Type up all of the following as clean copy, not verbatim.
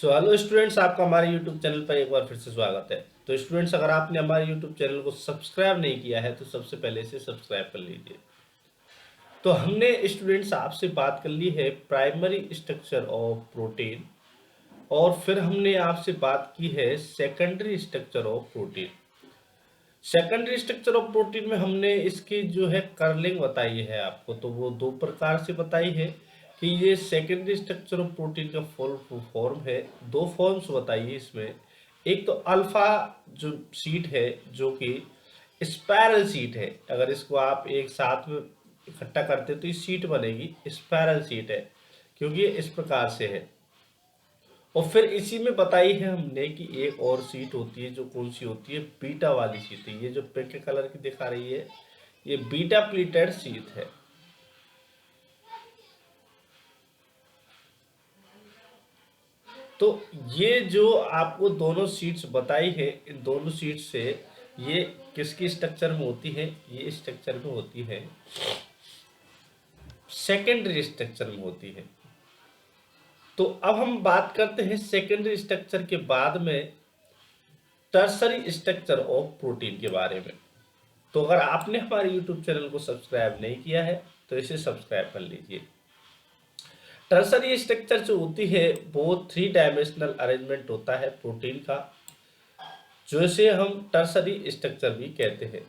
Hello students, आपका हमारे YouTube channel पर एक बार फिर से स्वागत है। तो स्टूडेंट्स, अगर आपने हमारे यूट्यूब चैनल को सब्सक्राइब नहीं किया है तो सबसे पहले इसे सब्सक्राइब कर लीजिए। तो हमने स्टूडेंट्स आपसे बात कर ली है प्राइमरी स्ट्रक्चर ऑफ प्रोटीन, और फिर हमने आपसे बात की है secondary structure of protein. Secondary structure of protein में हमने इसकी जो है कर्लिंग बताई है आपको, तो वो दो प्रकार से बताई है कि ये सेकेंडरी स्ट्रक्चर ऑफ प्रोटीन का फुल फॉर्म है। दो फॉर्म्स बताइए इसमें। एक तो अल्फा जो सीट है, जो कि स्पायरल सीट है। अगर इसको आप एक साथ में इकट्ठा करते तो ये सीट बनेगी, स्पायरल सीट है, क्योंकि ये इस प्रकार से है। और फिर इसी में बताई है हमने कि एक और सीट होती है, जो कौन सी होती है, बीटा वाली सीट है। ये जो पिंक कलर की दिखा रही है, ये बीटा प्लीटेड सीट है। तो ये जो आपको दोनों सीट्स बताई है, इन दोनों सीट से ये किसकी स्ट्रक्चर में होती है, ये स्ट्रक्चर में होती है, सेकेंडरी स्ट्रक्चर में होती है। तो अब हम बात करते हैं सेकेंडरी स्ट्रक्चर के बाद में टर्सरी स्ट्रक्चर ऑफ प्रोटीन के बारे में। तो अगर आपने हमारे यूट्यूब चैनल को सब्सक्राइब नहीं किया है तो इसे सब्सक्राइब कर लीजिए। टर्सरी स्ट्रक्चर जो होती है वो 3 डायमेंशनल अरेंजमेंट होता है प्रोटीन का, जिसे हम टर्सरी स्ट्रक्चर भी कहते हैं।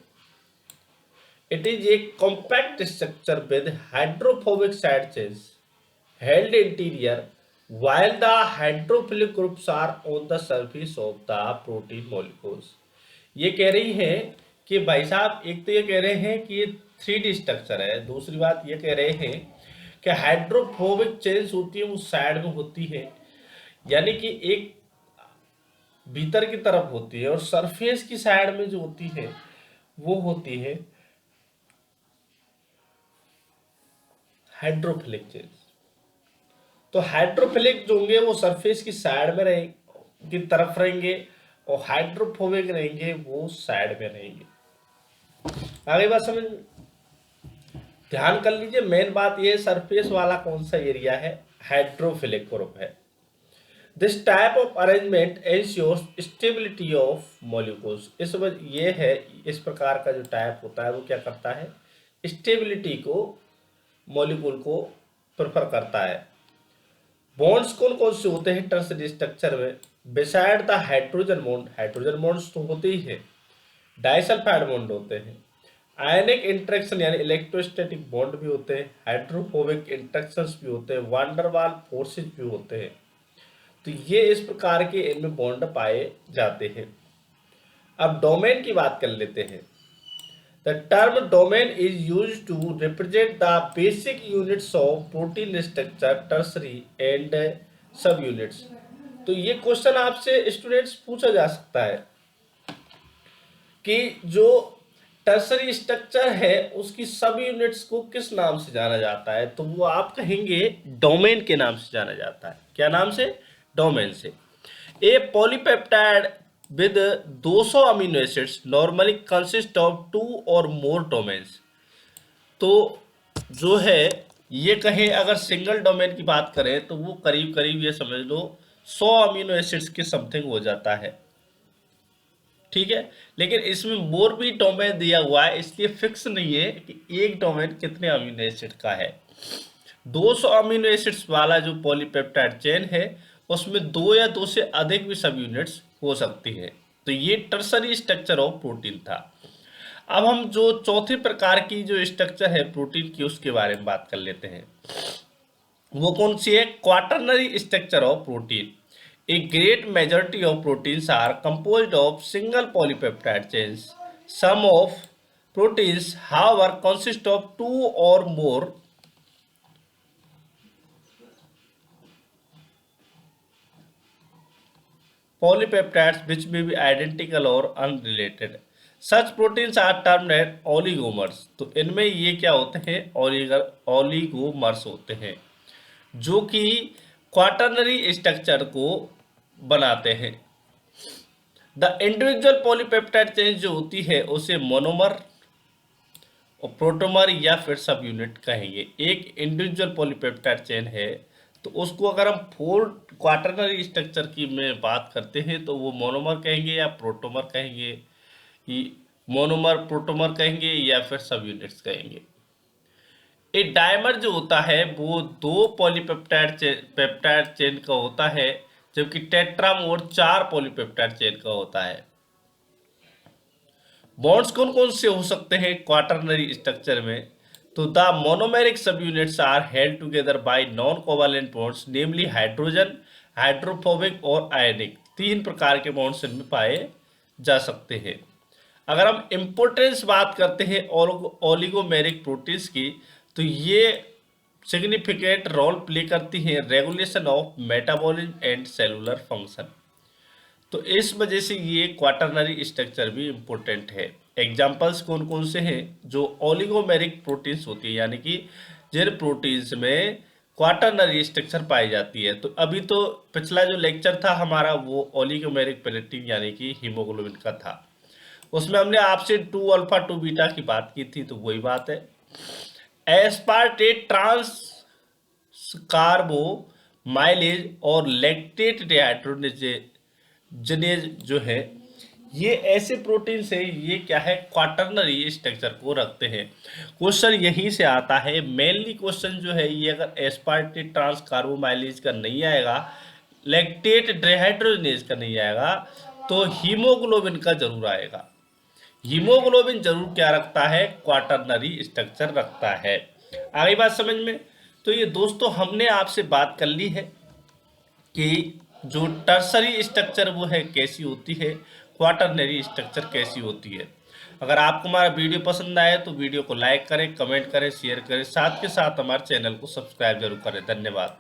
It is a compact structure with hydrophobic side chains held interior while the hydrophilic groups are on the surface of the protein molecules। ये कह रही है कि भाई साहब, एक तो ये कह रहे हैं कि ये 3D स्ट्रक्चर है, दूसरी बात ये कह रहे हैं कि हाइड्रोफोबिक चेन्स होती है वो साइड में होती है, यानी कि एक भीतर की तरफ होती है, और सरफेस की साइड में जो होती है वो होती है हाइड्रोफिलिक चेन्स। तो हाइड्रोफिलिक जो होंगे वो सरफेस की साइड में रहेंगे, की तरफ रहेंगे, और हाइड्रोफोबिक रहेंगे वो साइड में रहेंगे। आगे बात समझ में? ध्यान कर लीजिए, मेन बात ये सरफेस वाला कौन सा एरिया है, हाइड्रोफिलिक ग्रुप है। This type of arrangement ensures stability of molecules. इस वजह ये है, इस प्रकार का जो टाइप होता है वो क्या करता है, स्टेबिलिटी को, मॉलिक्यूल को प्रेफर करता है। बॉन्ड्स कौन कौन से होते हैं टर्सरी स्ट्रक्चर में, beside the hydrogen bond, hydrogen bonds तो होते ही हैं, डाइसल्फाइड बॉन्ड होते हैं, आयनिक इंटरेक्शन यानी इलेक्ट्रोस्टैटिक बॉन्ड भी होते हैं, हाइड्रोफोबिक इंटरेक्शंस भी होते हैं, वांडरवाल फोर्सेज भी होते हैं। तो ये इस प्रकार के इनमें बॉन्ड पाए जाते हैं। अब डोमेन की बात कर लेते हैं। The term domain is used to represent the basic units of protein structure, tertiary and subunits। तो ये क्वेश्चन आपसे स्टूडेंट्स पूछा जा सकता है कि जो टर्सरी स्ट्रक्चर है उसकी सब यूनिट्स को किस नाम से जाना जाता है, तो वो आप कहेंगे डोमेन के नाम से जाना जाता है। क्या नाम से? डोमेन से। ए polypeptide with 200 amino acids normally consist of 2 or more domains। तो जो है ये कहें, अगर सिंगल डोमेन की बात करें तो वो करीब करीब ये समझ लो 100 अमीनो एसिड्स के समथिंग हो जाता है, ठीक है। लेकिन इसमें मोर भी डोमेन दिया हुआ है, इसलिए फिक्स नहीं है कि एक डोमेन कितने अमीनो एसिड का है। 200 अमीनो एसिड्स वाला जो पॉलीपेप्टाइड चेन है उसमें 2 या 2 से अधिक भी सब यूनिट्स हो सकती है। तो ये टर्सरी स्ट्रक्चर ऑफ प्रोटीन था। अब हम जो चौथे प्रकार की जो स्ट्रक्चर है प्रोटीन की उसके बारे में बात कर लेते हैं। वो कौन सी है? Quaternary structure of protein. A great majority of proteins are composed of single polypeptide chains. Some of proteins however consist of 2 और मोर polypeptides which may be identical or unrelated। Such proteins are termed oligomers। तो इनमें ये क्या होते हैं, oligomers होते हैं, जो कि क्वाटरनरी स्ट्रक्चर को बनाते हैं। द इंडिविजुअल पॉलीपेप्टाइड चेन जो होती है उसे मोनोमर और प्रोटोमर या फिर सब यूनिट कहेंगे। एक इंडिविजुअल पॉलीपेप्टाइड चेन है तो उसको अगर हम 4 क्वाटरनरी स्ट्रक्चर की में बात करते हैं तो वो मोनोमर कहेंगे या प्रोटोमर कहेंगे, ये मोनोमर प्रोटोमर कहेंगे या फिर सब यूनिट्स कहेंगे। एक डायमर जो होता है वो 2 पेप्टाइड चेन का होता है, जबकि टेट्रामोर 4 पॉलीपेप्टाइड चेन का होता है। बॉन्ड्स कौन कौन से हो सकते हैं क्वाटरनरी स्ट्रक्चर में? तो the monomeric sub units are held together by non covalent bonds, namely hydrogen, hydrophobic और आयनिक। 3 प्रकार के बॉन्ड्स इनमें पाए जा सकते हैं। अगर हम इम्पोर्टेंस बात करते हैं ओलिगोमेरिक प्रोटीन्स की, तो ये सिग्निफिकेंट रोल प्ले करती हैं regulation of metabolism and cellular function. तो इस वजह से ये क्वाटरनरी स्ट्रक्चर भी इम्पोर्टेंट है। एग्जाम्पल्स कौन कौन से हैं? जो ओलिगोमेरिक प्रोटीन्स होती है, यानी कि जिन प्रोटीन्स में क्वाटरनरी स्ट्रक्चर पाई जाती है। तो अभी तो पिछला जो लेक्चर था हमारा वो ओलिगोमेरिक प्रोटीन यानी कि हीमोग्लोबिन का था, उसमें हमने आपसे 2 अल्फा 2 बीटा की बात की थी, तो वही बात है। एस्पार्टेट ट्रांस कार्बोमाइलेज और लैक्टेट डिहाइड्रोजनेज जो है, ये ऐसे प्रोटीन से ये क्या है क्वाटरनरी स्ट्रक्चर को रखते हैं। क्वेश्चन यहीं से आता है, मेनली क्वेश्चन जो है ये अगर एस्पार्टेट ट्रांस कार्बोमाइलेज का नहीं आएगा, लैक्टेट डिहाइड्रोजनेज का नहीं आएगा, तो हीमोग्लोबिन का जरूर आएगा। हीमोग्लोबिन जरूर क्या रखता है? क्वाटरनरी स्ट्रक्चर रखता है। आगे बात समझ में? तो ये दोस्तों हमने आपसे बात कर ली है कि जो टर्सरी स्ट्रक्चर वो है कैसी होती है, क्वाटरनरी स्ट्रक्चर कैसी होती है। अगर आपको हमारा वीडियो पसंद आए तो वीडियो को लाइक करें, कमेंट करें, शेयर करें, साथ के साथ हमारे चैनल को सब्सक्राइब जरूर करें। धन्यवाद।